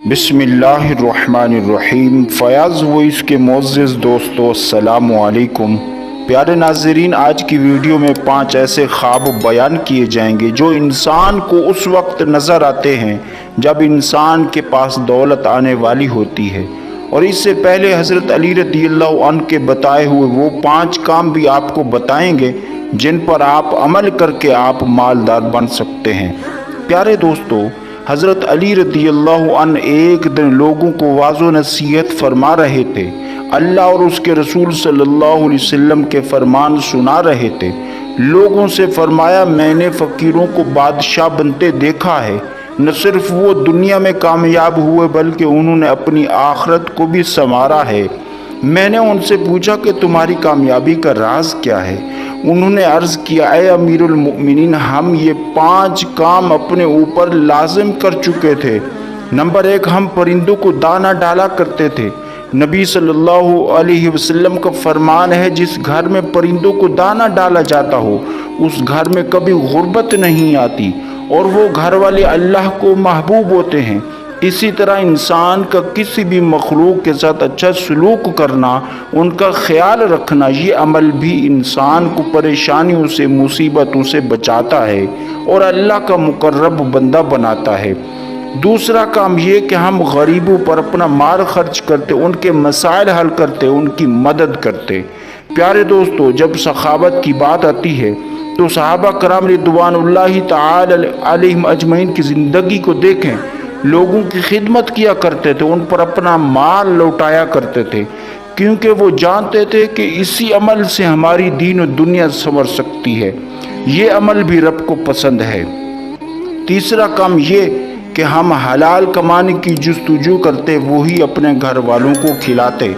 बिस्मिल्लाहिर्रहमानिर्रहीम। फ़याज़ वॉइस के मुअज़्ज़िज़ दोस्तों, अस्सलामु अलैकुम। प्यारे नाज़रीन, आज की वीडियो में 5 ऐसे ख्वाब बयान किए जाएंगे जो इंसान को उस वक्त नज़र आते हैं जब इंसान के पास दौलत आने वाली होती है। और इससे पहले हज़रत अली रज़ियल्लाहु अन्हु के बताए हुए वो 5 काम भी आपको बताएंगे जिन पर आप अमल करके आप मालदार बन सकते हैं। प्यारे दोस्तों, हज़रत अली रज़ियल्लाहु अन्हु एक दिन लोगों को वाज़ो नसीहत फरमा रहे थे, अल्लाह और उसके रसूल सल्लल्लाहु अलैहि वसल्लम के फरमान सुना रहे थे। लोगों से फरमाया, मैंने फ़कीरों को बादशाह बनते देखा है। न सिर्फ वो दुनिया में कामयाब हुए बल्कि उन्होंने अपनी आखिरत को भी संवारा है। मैंने उनसे पूछा कि तुम्हारी कामयाबी का राज क्या है। उन्होंने अर्ज़ किया, ए अमीरुल मोमिनीन, हम ये 5 काम अपने ऊपर लाजिम कर चुके थे। नंबर 1, हम परिंदों को दाना डाला करते थे। नबी सल्लल्लाहु अलैहि वसल्लम का फरमान है, जिस घर में परिंदों को दाना डाला जाता हो उस घर में कभी गुर्बत नहीं आती और वो घर वाले अल्लाह को महबूब होते हैं। इसी तरह इंसान का किसी भी मखलूक के साथ अच्छा सलूक करना, उनका ख्याल रखना, ये अमल भी इंसान को परेशानियों से, मुसीबतों से बचाता है और अल्लाह का मुकर्रब बंदा बनाता है। दूसरा काम ये कि हम गरीबों पर अपना माल खर्च करते, उनके मसाइल हल करते, उनकी मदद करते। प्यारे दोस्तों, जब सखावत की बात आती है तो सहाबा कराम रिदवानुल्लाहि ताला अलैहिम अजमईन की ज़िंदगी को देखें। लोगों की खिदमत किया करते थे, उन पर अपना माल लौटाया करते थे, क्योंकि वो जानते थे कि इसी अमल से हमारी दीन और दुनिया संवर सकती है। ये अमल भी रब को पसंद है। तीसरा काम ये कि हम हलाल कमाने की जुस्तजू करते, वही अपने घर वालों को खिलाते।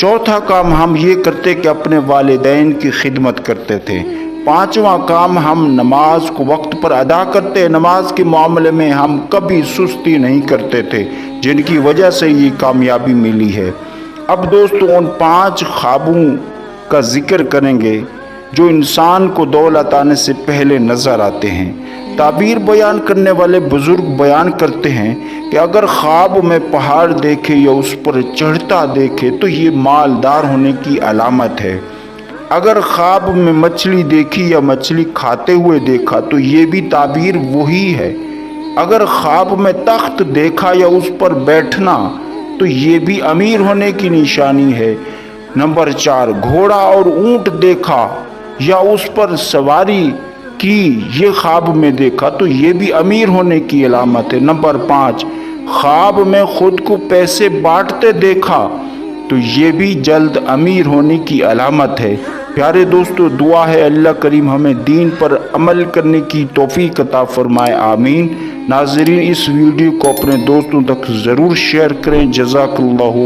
चौथा काम हम ये करते कि अपने वालिदैन की खिदमत करते थे। पांचवा काम, हम नमाज को वक्त पर अदा करते। नमाज के मामले में हम कभी सुस्ती नहीं करते थे, जिनकी वजह से ये कामयाबी मिली है। अब दोस्तों, उन 5 ख्वाबों का जिक्र करेंगे जो इंसान को दौलत आने से पहले नज़र आते हैं। ताबीर बयान करने वाले बुजुर्ग बयान करते हैं कि अगर ख्वाब में पहाड़ देखे या उस पर चढ़ता देखे तो ये मालदार होने की अलामत है। अगर ख्वाब में मछली देखी या मछली खाते हुए देखा तो ये भी ताबीर वही है। अगर ख्वाब में तख्त देखा या उस पर बैठना तो ये भी अमीर होने की निशानी है। नंबर 4, घोड़ा और ऊंट देखा या उस पर सवारी की, ये ख्वाब में देखा तो ये भी अमीर होने की अलामत है। नंबर 5, ख्वाब में खुद को पैसे बांटते देखा तो ये भी जल्द अमीर होने की अलामत है। प्यारे दोस्तों, दुआ है अल्लाह करीम हमें दीन पर अमल करने की तौफीक अता फरमाए, आमीन। नाज़रीन, इस वीडियो को अपने दोस्तों तक ज़रूर शेयर करें। जज़ाकल्लाहु।